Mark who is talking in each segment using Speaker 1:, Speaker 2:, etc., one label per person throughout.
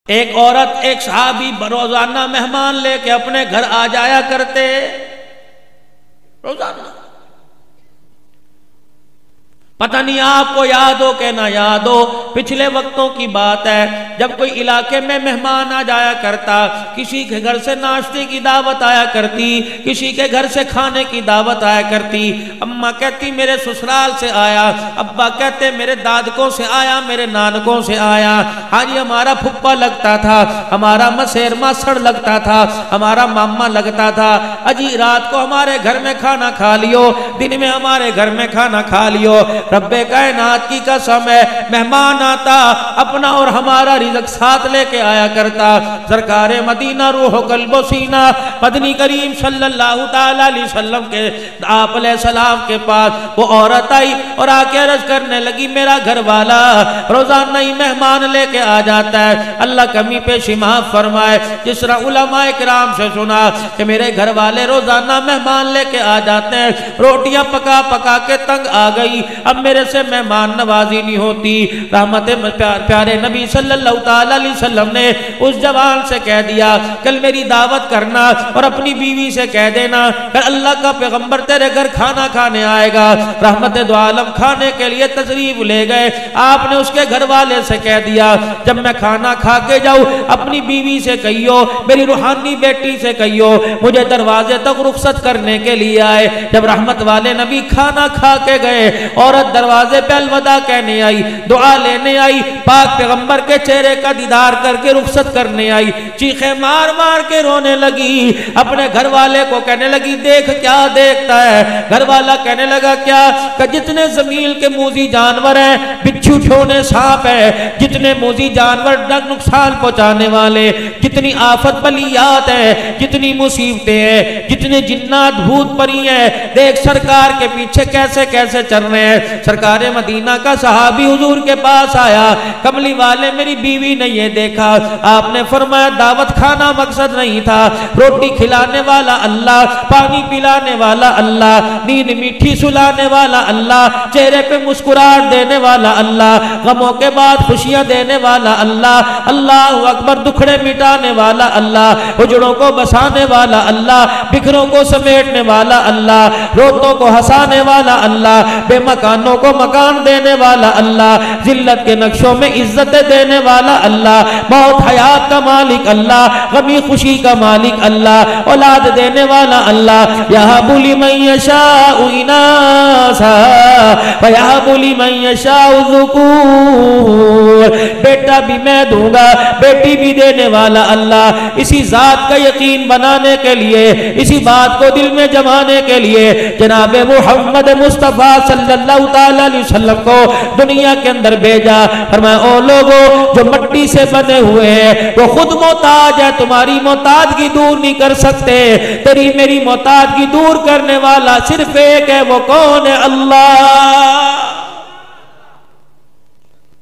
Speaker 1: ایک عورت ایک صحابی روزانہ مہمان لے کے اپنے گھر آ جایا کرتے، روزانہ۔ پتہ نہیں آپ کو یاد ہو کہ نہ یاد ہو، پچھلے وقتوں کی بات ہے، جب کوئی علاقے میں مہمان آ جایا کرتا، کسی کے گھر سے ناشتے کی دعوت آیا کرتی، کسی کے گھر سے کھانے کی دعوت آیا کرتی۔ اماں کہتی میرے سسرال سے آیا، ابا کہتے میرے دادکوں سے آیا، میرے نانکوں سے آیا، ہاں جی ہمارا پھپھا لگتا تھا، ہمارا مسیر ماسڑ لگتا تھا، ہمارا ماما لگتا تھا، اجی رات کو ہمارے گھر میں کھانا کھا لیو، دن میں ہمارے گھر میں کھانا کھا لیو۔ رب کائنات کی قسم ہے، مہمان آتا اپنا اور ہمارا رزق ساتھ لے کے آیا کرتا۔ سرکار مدینہ روح و قلب و سینہ مدنی کریم صلی اللہ تعالی علیہ وسلم کے آپ علیہ السلام کے پاس وہ عورت آئی اور آ کے عرض کرنے لگی میرا گھر والا روزانہ ہی مہمان لے کے آ جاتا ہے، اللہ کمی پیشی معاف فرمائے۔ جس طرح علماء کرام سے سنا کہ میرے گھر والے روزانہ مہمان لے کے آ جاتے ہیں، روٹیاں پکا پکا کے تنگ آ گئی، اب میرے سے مہمان نوازی نہیں ہوتی۔ رحمت پیارے نبی صلی اللہ تعالی علیہ وسلم نے اس جوان سے کہہ دیا کل میری دعوت کرنا اور اپنی بیوی سے کہہ دینا کہ اللہ کا پیغمبر تیرے گھر کھانا کھانے آئے گا۔ رحمت دو عالم کھانے کے لیے تشریف لے گئے، آپ نے اس کے گھر والے سے کہہ دیا جب میں کھانا کھا کے جاؤں اپنی بیوی سے کہیو، میری روحانی بیٹی سے کہیو مجھے دروازے تک رخصت کرنے کے لیے آئے۔ جب رحمت والے نبی کھانا کھا کے گئے، عورت دروازے پہ الوداع کہنے آئی، دعا لینے آئی، پاک پیغمبر کے چہرے کا دیدار کر کے رخصت کرنے آئی، چیخیں مار مار کے رونے لگی، اپنے گھر والے کو کہنے لگی دیکھ کیا دیکھتا ہے؟ گھر والا کہنے لگا کیا؟ کہ جتنے زمین کے موذی جانور ہیں، بچھو چھونے سانپ ہے، جتنے موذی جانور نقصان پہنچانے والے، جتنی آفت بلیات ہیں، جتنی مصیبتیں ہیں، جتنے جنات بھوت پری ہیں، دیکھ سرکار کے پیچھے کیسے کیسے چل رہے ہیں۔ سرکار مدینہ کا صحابی حضور کے پاس آیا، کملی والے میری بیوی نے یہ دیکھا، آپ نے فرمایا دعوت کھانا مقصد نہیں تھا، روٹی کھلانے والا اللہ، پانی پلانے والا اللہ، نیند میٹھی سلانے والا اللہ، چہرے پہ مسکراہٹ دینے والا اللہ، غموں کے بعد خوشیاں دینے والا اللہ، اللہ اکبر، دکھڑے مٹانے والا اللہ، اجڑوں کو بسانے والا اللہ، بکھروں کو سمیٹنے والا اللہ، روتوں کو ہنسانے والا اللہ، بے مکانوں کو مکان دینے والا اللہ، ذلت کے نقشوں میں عزت دینے والا اللہ، موت حیات کا مالک اللہ، غمی خوشی کا مالک اللہ، اولاد دینے والا اللہ، یہب لمن یشاء اناسا ویہب لمن یشاء الذکور، بیٹا بھی میں دوں گا، بیٹی بھی دینے والا اللہ۔ اسی ذات کا یقین بنانے کے لیے، اسی بات کو دل میں جمانے کے لیے جناب محمد مصطفیٰ صلی اللہ تعالی علیہ وسلم کو دنیا کے اندر بھیجا۔ فرمایا او لوگو جو مٹی سے بنے ہوئے ہیں وہ خود محتاج ہے، تمہاری محتاجگی دور نہیں کر سکتے، تیری میری محتاجگی دور کرنے والا صرف ایک ہے، وہ کون ہے؟ اللہ۔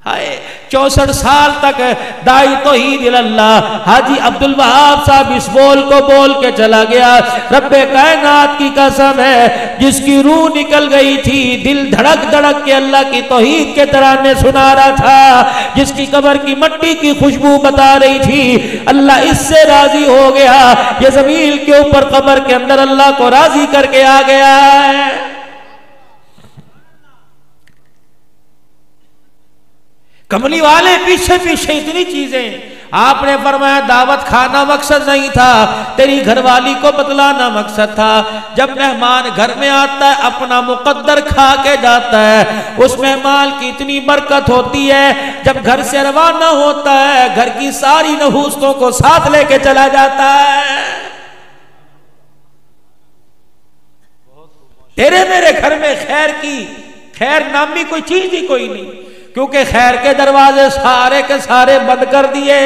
Speaker 1: ہائے 64 سال تک دائی توحید اللہ حاجی عبدالوہاب صاحب اس بول کو بول کے چلا گیا، رب کائنات کی قسم ہے جس کی روح نکل گئی تھی، دل دھڑک دھڑک کے اللہ کی توحید کے ترانے سنا رہا تھا، جس کی قبر کی مٹی کی خوشبو بتا رہی تھی، اللہ اس سے راضی ہو گیا، یہ زمین کے اوپر قبر کے اندر اللہ کو راضی کر کے آ گیا ہے۔ کملی والے پیچھے پیچھے اتنی چیزیں، آپ نے فرمایا دعوت کھانا مقصد نہیں تھا، تیری گھر والی کو بتلانا مقصد تھا۔ جب مہمان گھر میں آتا ہے اپنا مقدر کھا کے جاتا ہے، اس مہمان کی اتنی برکت ہوتی ہے، جب گھر سے روانہ ہوتا ہے گھر کی ساری نحوستوں کو ساتھ لے کے چلا جاتا ہے۔ تیرے میرے گھر میں خیر نامی کوئی چیز ہی کوئی نہیں، کیونکہ خیر کے دروازے سارے کے سارے بند کر دیے۔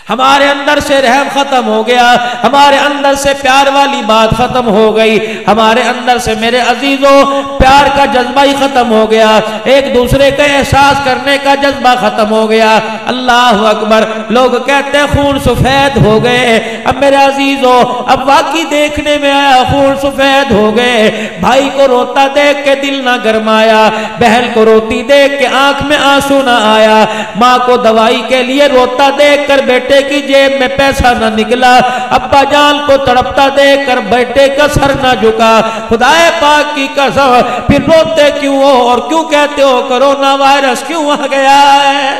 Speaker 1: ہمارے اندر سے رحم ختم ہو گیا، ہمارے اندر سے پیار والی بات ختم ہو گئی، ہمارے اندر سے میرے عزیزوں پیار کا جذبہ ہی ختم ہو گیا، ایک دوسرے کا احساس کرنے کا جذبہ ختم ہو گیا۔ اللہ اکبر، لوگ کہتے ہیں خون سفید ہو گئے، اب میرے عزیزوں اب واقعی دیکھنے میں آیا خون سفید ہو گئے۔ بھائی کو روتا دیکھ کے دل نہ گرمایا، بہن کو روتی دیکھ کے آنکھ میں آنسو نہ آیا، ماں کو دوائی کے لیے روتا دیکھ کر بیٹے کی جیب میں پیسہ نہ نکلا، ابا جان کو تڑپتا دیکھ کر بیٹے کا سر نہ جھکا۔ خدائے پاک کی قسم، پھر روتے کیوں ہو اور کیوں کہتے ہو کرونا وائرس کیوں آ گیا ہے؟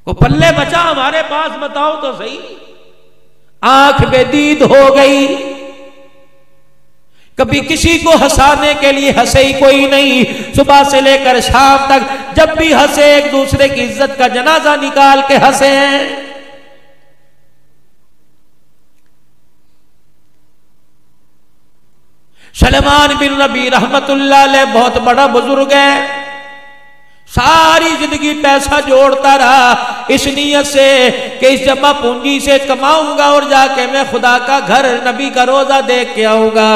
Speaker 1: وہ پلے بچا ہمارے پاس، بتاؤ تو صحیح۔ آنکھ بے دید ہو گئی، کبھی کسی کو ہنسانے کے لیے ہنسے ہی کوئی نہیں، صبح سے لے کر شام تک جب بھی ہنسے ایک دوسرے کی عزت کا جنازہ نکال کے ہنسے ہیں۔ سلیمان بن نبی رحمت اللہ علیہ بہت بڑا بزرگ ہے، ساری زندگی پیسہ جوڑتا رہا اس نیت سے کہ اس جمع پونجی سے کماؤں گا اور جا کے میں خدا کا گھر نبی کا روزہ دیکھ کے آؤں گا۔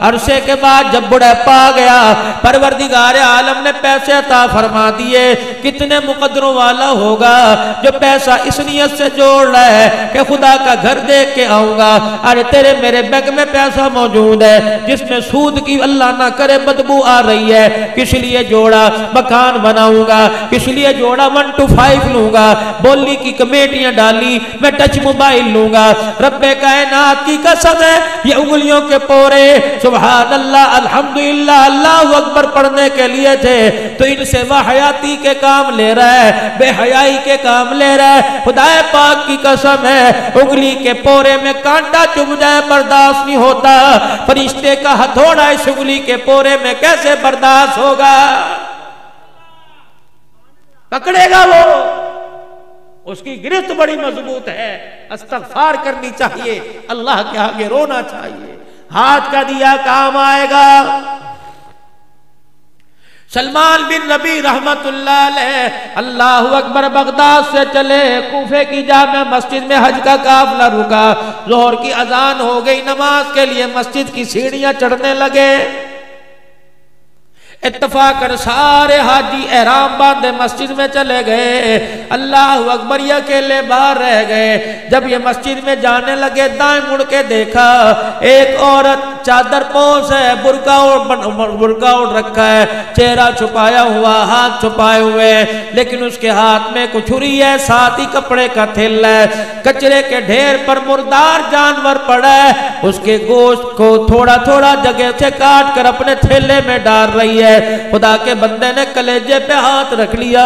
Speaker 1: عرصے کے بعد جب بڑھاپا آ گیا، پروردگار عالم نے پیسے عطا فرما دیے۔ کتنے مقدروں والا ہوگا جو پیسہ اس نیت سے جوڑ رہا ہے کہ خدا کا گھر دیکھ کے آؤں گا۔ ارے تیرے میرے بینک میں پیسہ موجود ہے جس میں سود کی اللہ نہ کرے بدبو آ رہی ہے، کس لیے جوڑا؟ مکان بناؤں گا، کس لیے جوڑا؟ 1 to 5 لوں گا، بولی کی کمیٹیاں ڈالی، میں ٹچ موبائل لوں گا۔ رب کائنات کی قسم ہے یہ انگلیوں کے پورے سبحان اللہ الحمدللہ اللہ اکبر پڑھنے کے لیے تھے، تو ان سے وہ حیاتی کے کام لے رہا ہے، بے حیائی کے کام لے رہا ہے۔ خدا پاک کی قسم ہے انگلی کے پورے میں کانٹا چبھ جائے برداشت نہیں ہوتا، فرشتے کا ہتھوڑا اس انگلی کے پورے میں کیسے برداشت ہوگا؟ پکڑے گا وہ، اس کی گرفت بڑی مضبوط ہے۔ استغفار کرنی چاہیے، اللہ کے آگے رونا چاہیے، ہاتھ کا دیا کام آئے گا۔ سلمان بن نبی رحمت اللہ علیہ اللہ اکبر بغداد سے چلے، کوفے کی جامع مسجد میں حج کا قافلہ رکا، ظہر کی اذان ہو گئی، نماز کے لیے مسجد کی سیڑھیاں چڑھنے لگے۔ اتفاقاً سارے حاجی احرام باندھے مسجد میں چلے گئے، اللہ اکبر یہ اکیلے باہر رہ گئے۔ جب یہ مسجد میں جانے لگے دائیں مڑ کے دیکھا ایک عورت چادر پوش ہے، برقع اوڑھ رکھا ہے، چہرہ چھپایا ہوا، ہاتھ چھپائے ہوئے، لیکن اس کے ہاتھ میں کچھ چھری ہے، ساتھ ہی کپڑے کا تھیلا ہے، کچرے کے ڈھیر پر مردار جانور پڑا ہے، اس کے گوشت کو تھوڑا تھوڑا جگہ سے کاٹ کر اپنے تھیلے میں ڈال رہی ہے۔ خدا کے بندے نے کلیجے پہ ہاتھ رکھ لیا،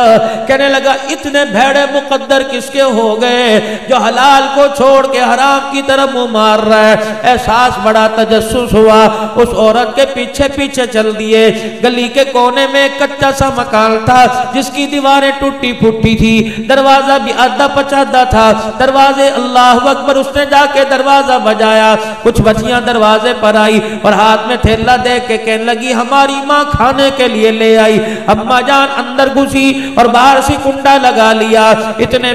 Speaker 1: کہنے لگا اتنے بھیڑے مقدر کس کے ہو گئے جو حلال کو چھوڑ کے حرام کی طرف منہ مار رہا ہے۔ احساس بڑا تجسس ہوا، اس عورت کے پیچھے پیچھے چل دیے۔ گلی کے کونے میں ایک کچا سا مکان تھا جس کی دیواریں ٹوٹی پھوٹی تھی، دروازہ بھی آدھا پچادا تھا، دروازے اللہ اکبر اس نے جا کے دروازہ بجایا، کچھ بچیاں دروازے پر آئی اور ہاتھ میں تھیلا دیکھ کے کہنے لگی ہماری ماں کھانے کے لیے لے آئی۔ اماں جان اندر گھسی اور باہر سے کنڈا لگا لیا۔ اتنے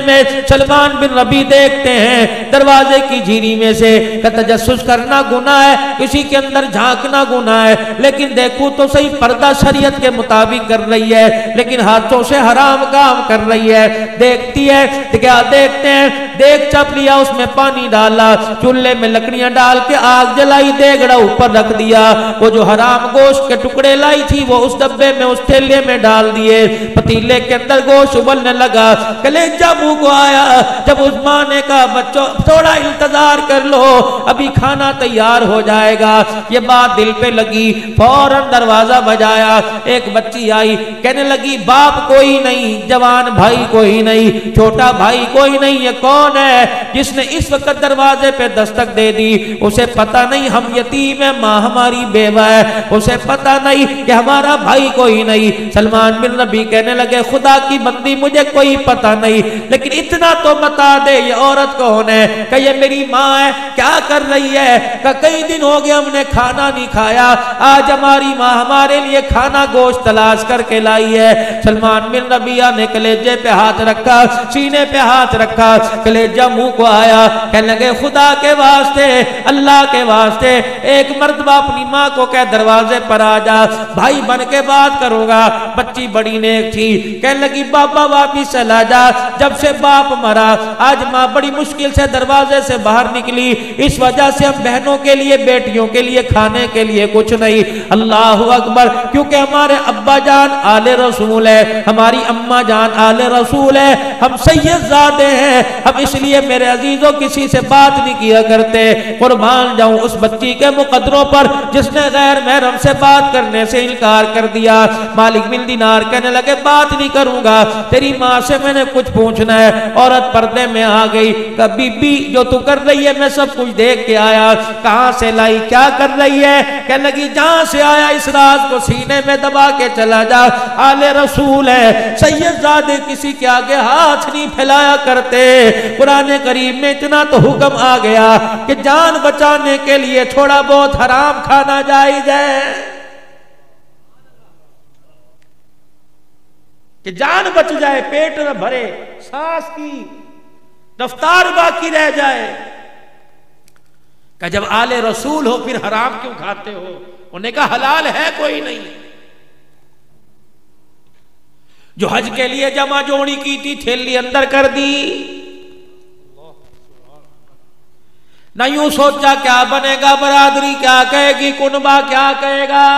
Speaker 1: میں سلمان بن نبی دیکھتے ہیں دروازے کی جھیری میں سے کہ تجسس کرنا گناہ ہے، کسی کے اندر جھانکنا گناہ ہے، لیکن دیکھو تو صحیح پردہ شریعت کے مطابق کر رہی ہے، لیکن ہاتھوں سے حرام کام کر رہی ہے۔ دیکھتی ہے کیا دیکھتے ہیں، دیکھ چپ لیا، اس میں پانی ڈالا، چولہے میں لکڑیاں ڈال کے آگ جلائی، دیگڑا اوپر رکھ دیا، وہ جو حرام گوشت کے ٹکڑے لائی تھی وہ اس ڈبے میں اس تھیلے میں ڈال دیے، پتیلے کے اندر گوشت ابلنے لگا، کلیجہ منہ کو آیا۔ جب اس ماں نے کہا بچوں تھوڑا انتظار کر لو ابھی کھانا تیار ہو جائے گا، یہ بات دل پہ لگی، فوراً دروازہ بجایا۔ ایک بچی آئی، کہنے لگی باپ کوئی نہیں، جوان بھائی کوئی نہیں، چھوٹا بھائی کوئی نہیں، یہ کون ہے جس نے اس وقت دروازے پہ دستک دے دی؟ اسے پتہ نہیں ہم یتیم ہیں، ماں ہماری بیوہ ہے، اسے پتہ نہیں کہ ہمارا بھائی کوئی نہیں۔ سلمان بن نبی کہنے لگے خدا کی بندی مجھے کوئی پتہ نہیں، لیکن اتنا تو بتا دے یہ عورت کون ہے، کہ یہ میری ماں ہے، کیا کر رہی رہی ہے کہ کئی دن ہو گئے ہم نے کھانا نہیں کھایا، آج ہماری ماں ہمارے لیے کھانا گوشت تلاش کر کے لائی ہے۔ سلمان بن ربیعہ نے کلیجے پہ ہاتھ رکھا، سینے پہ ہاتھ رکھا، کلیجہ منہ کو آیا، کہنے لگے خدا کے واسطے، اللہ کے واسطے ایک مرتبہ اپنی ماں کو کہ دروازے پر آ جا، بھائی بن کے بات کروں گا۔ بچی بڑی نیک تھی، کہنے لگی بابا واپس چلا جا، جب سے باپ مرا آج ماں بڑی مشکل سے دروازے سے باہر نکلی، اس وجہ سے ہم بہنوں کے لیے بیٹیوں کے لیے کھانے کے لیے کچھ نہیں۔ اللہ اکبر، کیونکہ ہمارے ابا جان آل رسول ہے، ہماری اماں جان آل رسول ہے، ہم سید زادے ہیں، ہم اس لیے میرے عزیزوں کسی سے بات نہیں کیا کرتے۔ قربان جاؤں اس بچی کے مقدروں پر جس نے غیر محرم سے بات کرنے سے انکار کر دیا۔ مالک بن دینار کہنے لگے بات نہیں کروں گا، تیری ماں سے میں نے کچھ پوچھنا ہے۔ عورت پردے میں آ گئی کہ بی بی جو تو کر رہی ہے میں سب کچھ دیکھ کے آیا، کہاں سے لائی، کیا کر رہی ہے؟ کہنے لگی جہاں سے آیا اس راز کو سینے میں دبا کے چلا جا، آل رسول ہے، سید زادے کسی کے آگے ہاتھ نہیں پھیلایا کرتے۔ قرآن کریم میں اتنا تو حکم آ گیا کہ جان بچانے کے لیے تھوڑا بہت حرام کھانا جائز ہے، کہ جان بچ جائے، پیٹ نہ بھرے، سانس کی رفتار باقی رہ جائے۔ کہ جب آل رسول ہو پھر حرام کیوں کھاتے ہو؟ انہوں نے کہا حلال ہے کوئی نہیں۔ جو حج کے لیے جمع جوڑی کی تھی تھیلی اندر کر دی، نہ یوں سوچا کیا بنے گا، برادری کیا کہے گی، کنبہ کیا کہے گا،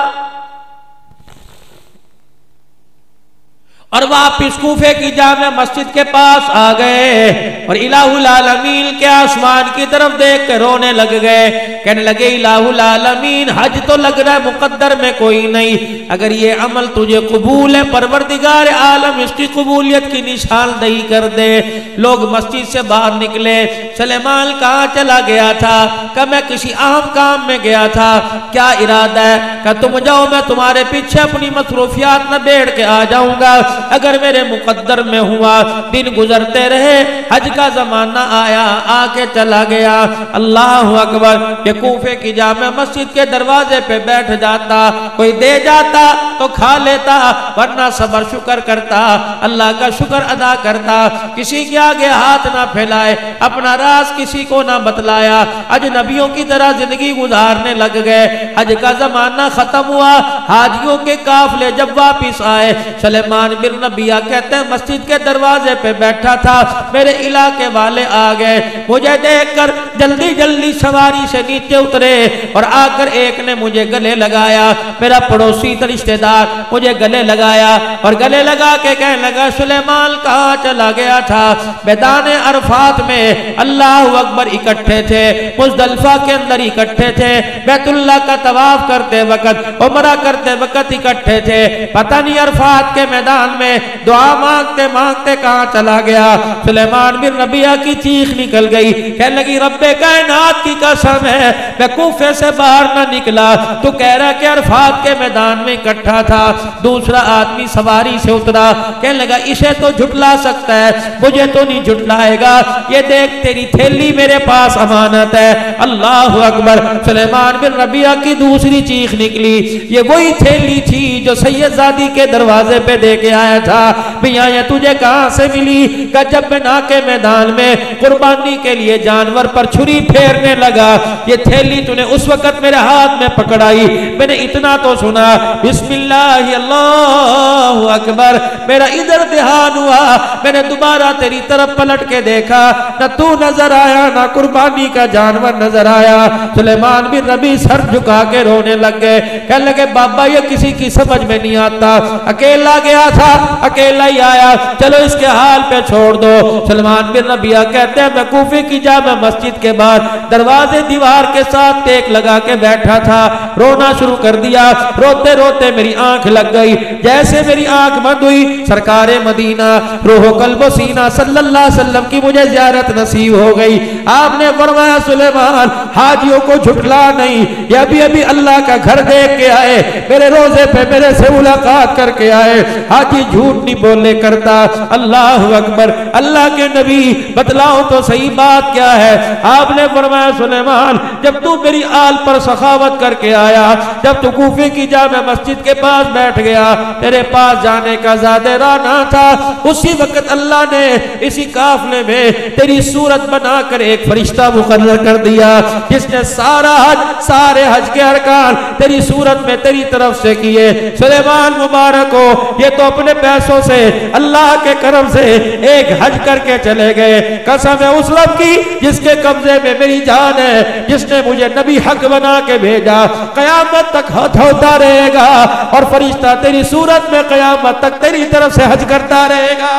Speaker 1: اور واپس کوفے کی جامع مسجد کے پاس آ گئے اور الہ العالمین کے آسمان کی طرف دیکھ کے رونے لگ گئے، کہنے لگے الہ العالمین حج تو لگ رہا ہے مقدر میں کوئی نہیں، اگر یہ عمل تجھے قبول ہے پروردگار عالم اس کی قبولیت کی نشاندہی کر دے۔ لوگ مسجد سے باہر نکلے، سلیمان کہاں چلا گیا تھا؟ کہ میں کسی اہم کام میں گیا تھا۔ کیا ارادہ ہے؟ کہ تم جاؤ، میں تمہارے پیچھے اپنی مصروفیات نہ بیٹھ کے آ جاؤں گا، اگر میرے مقدر میں ہوا۔ دن گزرتے رہے، حج کا زمانہ آیا، آ کے چلا گیا۔ اللہ اکبر، کہ کوفے کی جامع مسجد کے دروازے پہ بیٹھ جاتا، کوئی دے جاتا تو کھا لیتا، ورنہ صبر شکر کرتا، اللہ کا شکر ادا کرتا، کسی کے آگے ہاتھ نہ پھیلائے، اپنا راز کسی کو نہ بتلایا، اجنبیوں کی طرح زندگی گزارنے لگ گئے۔ حج کا زمانہ ختم ہوا، حاجیوں کے قافلے جب واپس آئے، سلیمان بن ربیعہ کہتے ہیں مسجد کے دروازے پہ بیٹھا تھا، میرے علاقے والے آ گئے، مجھے دیکھ کر جلدی جلدی سواری سے نیچے اترے اور آ کر ایک نے مجھے گلے لگایا، میرا پڑوسی رشتہ دار مجھے گلے لگایا اور گلے لگا کے کہنے لگا سلیمان کہاں چلا گیا تھا؟ میدان عرفات میں اللہ اکبر اکٹھے تھے، مزدلفہ کے اندر اکٹھے تھے، بیت اللہ کا طواف کرتے وقت، عمرہ کرتے وقت اکٹھے تھے، پتہ نہیں عرفات کے میدان میں دعا مانگتے مانگتے کہاں چلا گیا؟ سلیمان بن ربیعہ کی چیخ نکل گئی، کہنے لگی رب کائنات کی قسم ہے میں کوفے سے باہر نہ نکلا، تو کہہ رہا کہ عرفات کے میدان میں اکٹھا تھا۔ دوسرا آدمی سواری سے اترا، کہنے لگا اسے تو جھٹلا سکتا ہے، مجھے تو نہیں جھٹلائے گا، یہ دیکھ تیری تھیلی میرے پاس امانت ہے۔ اللہ اکبر، سلیمان بن ربیعہ کی دوسری چیخ نکلی، یہ وہی تھیلی تھی جو سید زادی کے دروازے پہ دے کے آیا تھا۔ میاں یہ تجھے کہاں سے ملی؟ کہ جب میں ناکے میدان میں قربانی کے لیے جانور پر چھری پھیرنے لگا، یہ تھیلی تو نے اس وقت میرے ہاتھ میں پکڑائی، میں نے اتنا تو سنا بسم اللہ اللہ اکبر، میرا ادھر دھیان ہوا، میں نے دوبارہ تیری طرف پلٹ کے دیکھا، نہ تو نظر آیا نہ قربانی کا جانور نظر آیا۔ سلیمان بن ربیعہ سر جھکا کے رونے لگ گئے، کہنے لگے بابا یہ کسی کی سمجھ میں نہیں آتا، اکیلا گیا تھا، اکیلا ہی آیا، چلو اس کے حال پہ چھوڑ دو۔ سلمان بن ربیعہ کہتے ہیں میں کوفے کی جامع مسجد کے بعد دروازے دیوار کے ساتھ ٹیک لگا کے بیٹھا تھا، رونا شروع کر دیا، روتے روتے میری آنکھ لگ گئی، جیسے میری میری آنکھ بند ہوئی سرکار مدینہ روح و قلب و سینہ صلی اللہ علیہ وسلم کی مجھے زیارت نصیب ہو گئی. آپ نے فرمایا سلیمان حاجیوں کو جھٹلا نہیں, یہ ابھی اللہ کا گھر دیکھ کے آئے, میرے روزے پہ میرے سے ملاقات کر کے آئے, حاجی جھوٹ نہیں بولنے کرتا. اللہ اکبر. اللہ کے نبی بتلاؤ تو صحیح بات کیا ہے؟ آپ نے فرمایا سلیمان جب تو میری آل پر سخاوت کر کے آیا, جب تو کوفے کی جامع مسجد کے پاس بیٹھ گیا, تیرے پاس جانے کا زیادہ راہ نہ تھا, اسی وقت اللہ نے اسی قافلے میں تیری صورت بنا کر ایک فرشتہ مقرر کر دیا جس نے سارے حج کے ارکان تیری صورت میں تیری طرف سے کیے. سلیمان مبارک ہو, یہ تو اپنے پیسوں سے اللہ کے کرم سے ایک حج کر کے چلے گئے. قسم ہے اس رب کی جس کے قبضے میں میری جان ہے, جس نے مجھے نبی حق بنا کے بھیجا, قیامت تک ہاتھ ہوتا رہے گا اور فرشتہ تیری صورت میں قیامت تک تیری طرف سے حج کرتا رہے گا.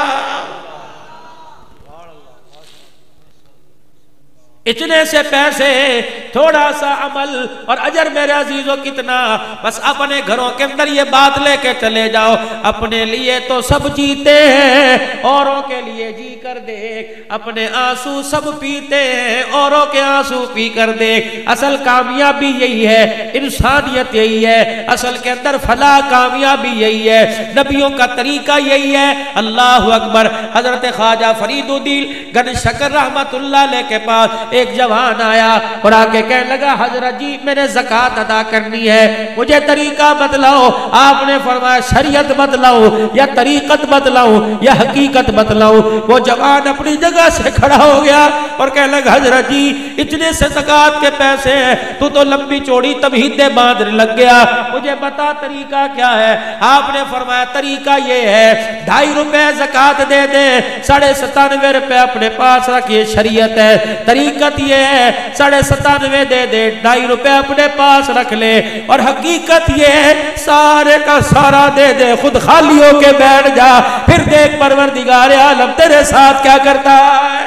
Speaker 1: اتنے سے پیسے, تھوڑا سا عمل اور اجر میرے عزیزوں کتنا. بس اپنے گھروں کے اندر یہ بات لے کے چلے جاؤ, اپنے لیے تو سب جیتے ہیں, اوروں کے لیے جی کر دیکھ. اپنے آنسو سب پیتے ہیں, اوروں کے آنسو پی کر دیکھ. اصل کامیابی یہی ہے, انسانیت یہی ہے, اصل کے اندر فلاح کامیابی یہی ہے, نبیوں کا طریقہ یہی ہے. اللہ اکبر. حضرت خواجہ فرید الدین گن شکر رحمت اللہ علیہ کے پاس ایک جوان آیا اور آگے کہنے لگا حضرت جی میں نے زکوٰۃ ادا کرنی ہے, مجھے طریقہ بتلاؤ. آپ نے فرمایا شریعت بتلاؤ یا طریقت بتلاؤ یا حقیقت بتلاؤ؟ وہ جوان اپنی جگہ سے کھڑا ہو گیا اور کہنے لگا حضرت جی اتنے سے زکوٰۃ کے پیسے ہیں, تو لمبی چوڑی تمہیدیں باندھنے لگ گیا, مجھے بتا طریقہ کیا ہے؟ آپ نے فرمایا طریقہ یہ ہے 2.5 روپے زکوٰۃ دے دے, 97.5 روپے اپنے پاس رکھیے, شریعت ہے. طریقہ یہ ہے 97.5 دے دے, 2.5 روپے اپنے پاس رکھ لے. اور حقیقت یہ ہے سارے کا سارا دے دے, خود خالی ہو کے بیٹھ جا, پھر دیکھ پروردگار عالم تیرے ساتھ کیا کرتا ہے.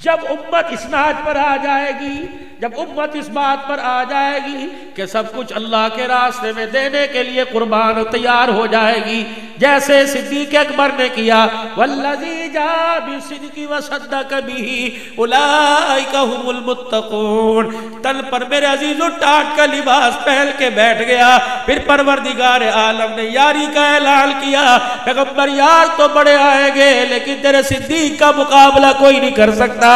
Speaker 1: جب امت اسناد پر آ جائے گی, جب امت اس بات پر آ جائے گی کہ سب کچھ اللہ کے راستے میں دینے کے لیے قربان تیار ہو جائے گی, جیسے صدیق اکبر نے کیا, والذی جاء بالصدق وصدق به اولئک هم المتقون. تن پر میرے عزیزو ٹاٹ کا لباس پہن کے بیٹھ گیا. پھر پروردگار عالم نے یاری کا اعلان کیا, پیغمبر یار تو بڑے آئیں گے لیکن تیرے صدیق کا مقابلہ کوئی نہیں کر سکتا.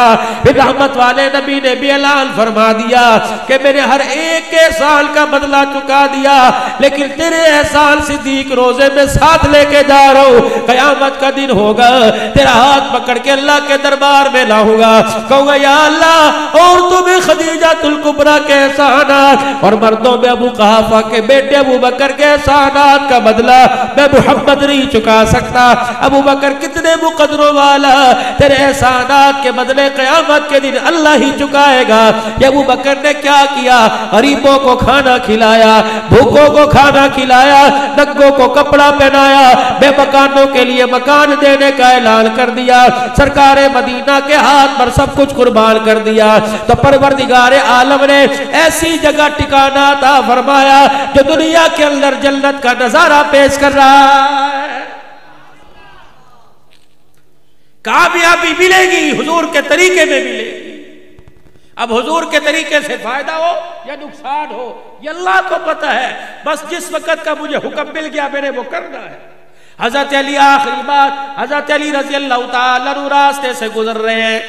Speaker 1: پھر رحمت والے نبی نے بھی اعلان فرما دیا کہ میرے ہر ایک احسان کا بدلہ چکا دیا, لیکن تیرے احسان صدیق روزے میں ساتھ لے کے جا رہا ہوں. قیامت کا دن ہوگا, تیرا ہاتھ پکڑ کے اللہ کے دربار میں لاؤں گا, کہوں گا یا اللہ عورتوں میں خدیجہ الکبریٰ کے احسانات اور مردوں میں ابو قحافہ کے بیٹے ابو بکر کے احسانات کا بدلہ میں محمد نہیں چکا سکتا. ابو بکر کتنے مقدروں والا, تیرے احسانات کے بدلے قیامت کے دن اللہ ہی چکائے گا. یہ ابو بکر نے کیا کیا؟ غریبوں کو کھانا کھلایا, بھوکوں کو کھانا کھلایا, ننگوں کو کپڑا پہنایا, بے مکانوں کے لیے مکان دینے کا اعلان کر دیا, سرکار مدینہ کے ہاتھ پر سب کچھ قربان کر دیا. تو پروردگار عالم نے ایسی جگہ ٹھکانہ عطا فرمایا جو دنیا کے اندر جنت کا نظارہ پیش کر رہا ہے. کامیابی ملے گی حضور کے طریقے میں ملے گی. اب حضور کے طریقے سے فائدہ ہو یا نقصان ہو یہ اللہ کو پتہ ہے, بس جس وقت کا مجھے حکم مل گیا میں نے وہ کرنا ہے. حضرت علی آخری بات, حضرت علی رضی اللہ تعالیٰ عنہ راستے سے گزر رہے ہیں,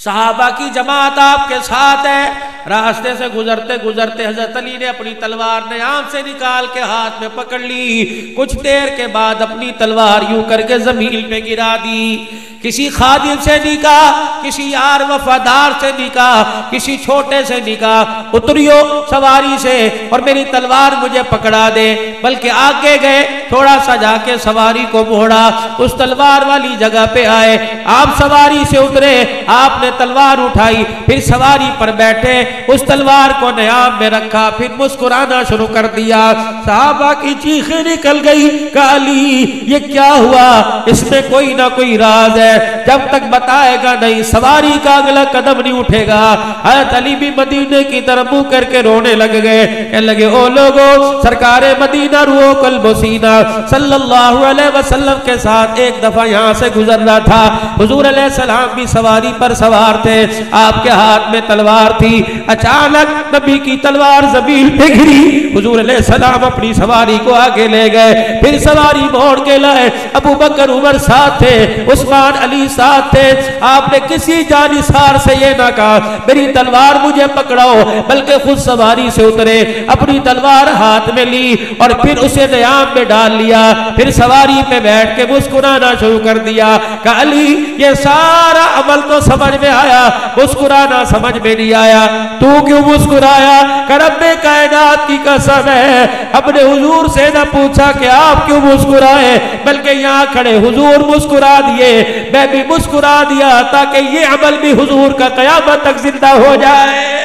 Speaker 1: صحابہ کی جماعت آپ کے ساتھ ہے. راستے سے گزرتے گزرتے حضرت علی نے اپنی تلوار نیام سے نکال کے ہاتھ میں پکڑ لی. کچھ دیر کے بعد اپنی تلوار یوں کر کے زمین پہ گرا دی. کسی خادم سے نکاح, کسی یار وفادار سے نکاح, کسی چھوٹے سے نکاح, اتریو سواری سے اور میری تلوار مجھے پکڑا دے. بلکہ آگے گئے, تھوڑا سا جا کے سواری کو موڑا, اس تلوار والی جگہ پہ آئے. آپ سواری سے اترے, آپ نے تلوار اٹھائی, پھر سواری پر بیٹھے, اس تلوار کو نیام میں رکھا, پھر مسکرانا شروع کر دیا. صحابہ کی چیخیں نکل گئی کہ علی یہ کیا ہوا, اس میں کوئی نہ کوئی راز ہے. ہے، جب تک بتائے گا نہیں سواری کا اگلا قدم نہیں اٹھے گا۔ حضرت علی بھی مدینے کی طرف منہ کر کے رونے لگ گئے، کہنے لگے او لوگو، سرکار مدینہ روح قلب و سینہ صلی اللہ علیہ وسلم کے ساتھ ایک دفعہ یہاں سے گزرنا تھا، حضور علیہ السلام بھی سواری پر سوار تھے، آپ کے ہاتھ میں تلوار تھی، اچانک نبی کی تلوار زمین پہ گری، حضور علیہ السلام اپنی سواری کو آگے لے گئے، پھر سواری موڑ کے لائے، ابو بکر عمر ساتھ تھے، عثمان علی ساتھ تھے، آپ نے کسی جانثار سے یہ نہ کہا میری تلوار مجھے پکڑاؤ، بلکہ خود سواری سے اترے، اپنی تلوار ہاتھ میں لی اور پھر اسے نیام میں ڈال لیا، پھر سواری پہ بیٹھ کے مسکرانا شروع کر دیا کہ علی یہ سارا عمل تو سمجھ میں آیا، مسکرانا سمجھ میں نہیں آیا، تو کیوں مسکرایا؟ کہ رب کائنات کی قسم ہے ہم نے حضور سے نہ پوچھا کہ آپ کیوں مسکرائے، بلکہ یہاں کھڑے حضور مسکرا دیے، میں بھی مسکرا دیا تاکہ یہ عمل بھی حضور کا قیامت تک زندہ ہو جائے۔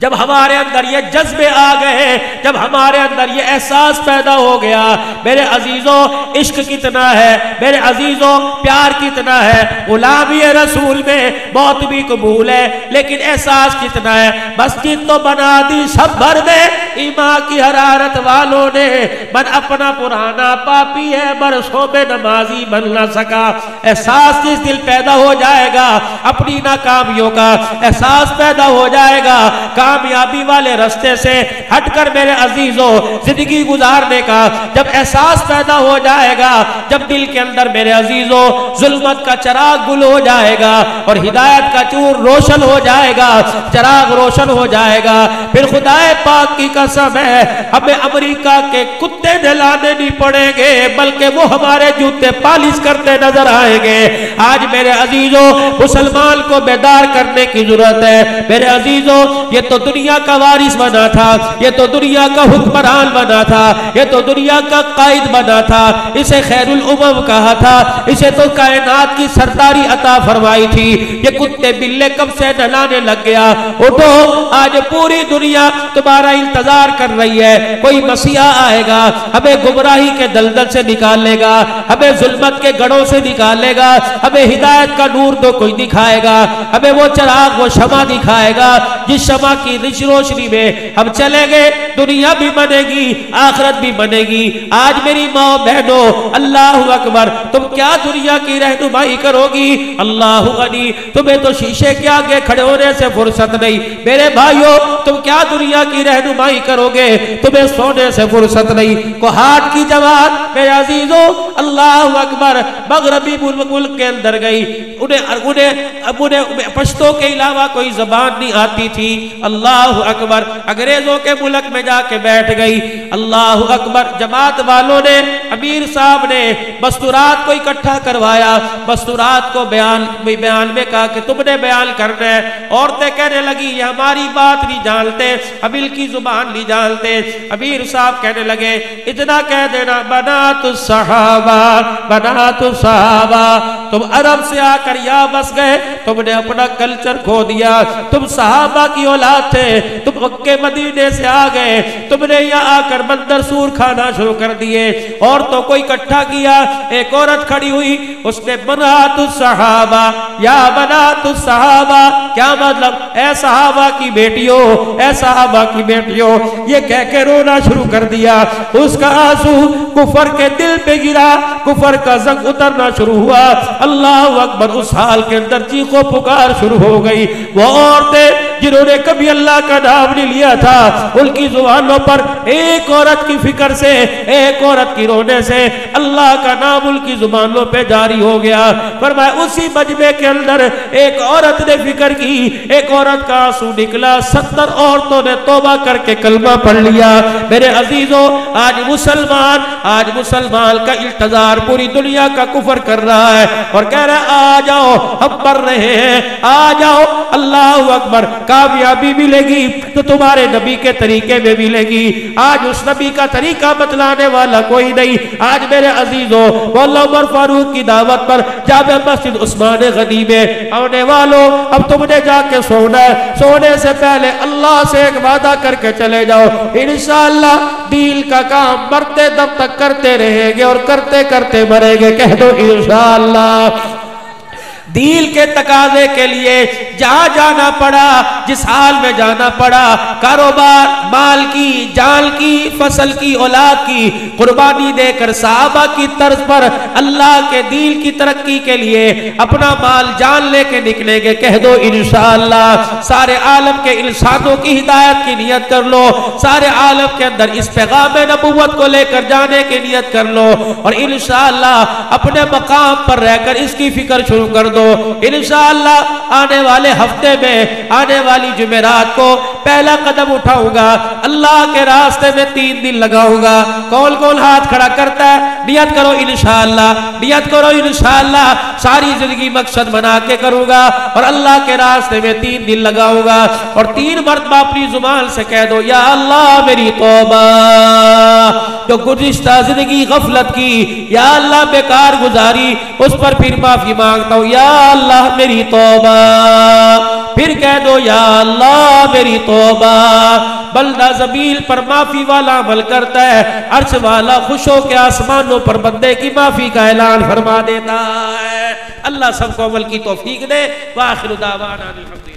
Speaker 1: جب ہمارے اندر یہ جذبے آ گئے، جب ہمارے اندر یہ احساس پیدا ہو گیا، میرے عزیزوں عشق کتنا ہے، میرے عزیزوں پیار کتنا ہے، غلامی رسول میں موت بھی قبول ہے، لیکن احساس کتنا ہے۔ مسجد تو بنا دی سب بھر دے، ایمان کی حرارت والوں نے، من اپنا پرانا پاپی ہے برسوں میں نمازی بن نہ سکا۔ احساس جس دل پیدا ہو جائے گا، اپنی ناکامیوں کا احساس پیدا ہو جائے گا، کامیابی والے رستے سے ہٹ کر میرے عزیزوں زندگی گزارنے کا جب احساس پیدا ہو جائے گا، جب دل کے اندر میرے عزیزوں ظلمت کا چراغ گل ہو جائے گا اور ہدایت کا چور روشن ہو جائے گا، چراغ روشن ہو جائے گا، پھر خدا پاک کی قسم ہے ہمیں امریکہ کے کتے نہلانے نہیں پڑیں گے، بلکہ وہ ہمارے جوتے پالش کرتے نظر آئیں گے۔ آج میرے عزیزوں مسلمان کو بیدار کرنے کی ضرورت ہے۔ میرے عزیزوں یہ تو دنیا کا وارث بنا تھا، یہ تو دنیا کا حکمران بنا تھا، یہ تو دنیا کا قائد بنا تھا، اسے خیر الامم کہا تھا، اسے تو کائنات کی سرداری عطا فرمائی تھی، یہ کتے بلے کب سے نہلانے لگ گیا۔ اٹھو، آج پوری دنیا تمہارا انتظار کر رہی ہے، کوئی مسیحا آئے گا، ہمیں گمراہی کے دلدل سے نکالے گا، ہمیں ظلمت کے گڑھوں سے نکالے گا، ہمیں ہدایت کا نور تو کوئی دکھائے گا، ہمیں وہ چراغ وہ شمع دکھائے گا جس شمع کی روشنی میں ہم چلیں گے، دنیا بھی بنے گی، آخرت بھی بنے گی۔ آج میری ماں بہنوں، اللہ اکبر، تم کیا دنیا کی رہنمائی کرو گی؟ اللہ غنی، تمہیں تو شیشے کے آگے کھڑے ہونے سے فرصت نہیں۔ میرے بھائیوں، تم کیا دنیا کی رہنمائی کرو گے؟ تمہیں سونے سے فرصت نہیں۔ کوہاٹ کی جماعت میرے عزیزوں، اللہ اکبر، مغربی ملک کے اندر گئی، انہیں پشتو کے علاوہ کوئی زبان نہیں آتی تھی، اللہ اکبر، انگریزوں کے ملک میں جا کے بیٹھ گئی، اللہ اکبر۔ جماعت والوں نے، امیر صاحب نے مستورات کو اکٹھا کروایا، مستورات کو بیان میں کہا کہ تم نے بیان کرنا ہے۔ عورتیں کہنے لگی یہ ہماری بات نہیں جانتے، حبیل کی زبان نہیں جانتے۔ امیر صاحب کہنے لگے اتنا کہہ دینا، بنات الصحابہ، بنات الصحابہ، تم عرب سے آ کر یہاں بس گئے، تم نے اپنا کلچر کھو دیا، تم صحابہ کی اولاد تھے، تم مکے مدینے سے آ گئے، تم نے یہاں آ کر مندر سور کھانا شروع کر دیے۔ عورتوں کو اکٹھا کیا، ایک عورت کھڑی ہوئی، اس نے بنات الصحابہ، یا بنات الصحابہ، کیا مطلب؟ اے صحابہ کی بیٹیوں، اے صحابہ کی بیٹیوں، یہ کہہ کے رونا شروع کر دیا۔ اس کا آنسو کفر کے دل پہ گرا، کفر کا زنگ اترنا شروع ہوا۔ اللہ اکبر، اس حال کے اندر چیخ و پکار شروع ہو گئی۔ وہ عورتیں جنہوں نے کبھی اللہ کا نام نہیں لیا تھا، ان کی زبانوں پر ایک عورت کی فکر سے، ایک عورت کی رونے سے اللہ کا نام ان کی زبانوں پہ جاری ہو گیا۔ فرمایا اسی مجمع کے اندر ایک عورت نے فکر کی، ایک عورت کا آنسو نکلا، 70 عورتوں نے توبہ کر کے کلمہ پڑھ لیا۔ میرے عزیزوں، آج مسلمان کا التزار پوری دنیا کا کفر کر رہا ہے اور کہہ رہا ہے آ جاؤ، ہم پڑھ رہے ہیں، آ جاؤ، اللہ اکبر۔ کامیابی ملے گی تو تمہارے نبی کے طریقے میں ملے گی. آج اس نبی کا طریقہ بتلانے والا کوئی نہیں. آج میرے عزیزوں مولا عمر فاروق کی دعوت پر جامع مسجد عثمان غنی میں آنے والوں، اب تم نے جا کے سونا ہے. سونے سے پہلے اللہ سے ایک وعدہ کر کے چلے جاؤ، انشاءاللہ دین کا کام مرتے دم تک کرتے رہیں گے اور کرتے کرتے مریں گے. کہہ دو انشاءاللہ. دین کے تقاضے کے لیے جہاں جانا پڑا، جس حال میں جانا پڑا، کاروبار، مال کی، جان کی، فصل کی، اولاد کی قربانی دے کر صحابہ کی طرز پر اللہ کے دین کی ترقی کے لیے اپنا مال جان لے کے نکلیں گے. کہہ دو انشاءاللہ. سارے عالم کے انسانوں کی ہدایت کی نیت کر لو، سارے عالم کے اندر اس پیغام نبوت کو لے کر جانے کی نیت کر لو، اور انشاءاللہ اپنے مقام پر رہ کر اس کی فکر شروع کر دو. انشاءاللہ آنے والے ہفتے میں، آنے والی جمعرات کو پہلا قدم اٹھاؤں گا، اللہ کے راستے میں 3 دن لگاؤں گا. کون کون ہاتھ کھڑا کرتا ہے؟ نیت کرو انشاءاللہ، نیت کرو انشاءاللہ. ساری زندگی مقصد بنا کے کروں گا اور اللہ کے راستے میں 3 دن لگاؤں گا، اور 3 مرتبہ اپنی زبان سے کہہ دو یا اللہ میری توبہ، جو گزشتہ زندگی غفلت کی، یا اللہ بیکار گزاری، اس پر پھر معافی مانگتا ہوں. یا اللہ میری توبہ. پھر کہہ دو یا اللہ میری توبہ. بندہ زمین پر معافی والا عمل کرتا ہے، عرش والا خوش ہو کے آسمانوں پر بندے کی معافی کا اعلان فرما دیتا ہے. اللہ سب کو عمل کی توفیق دے. وآخر دعوانا الحمدللہ.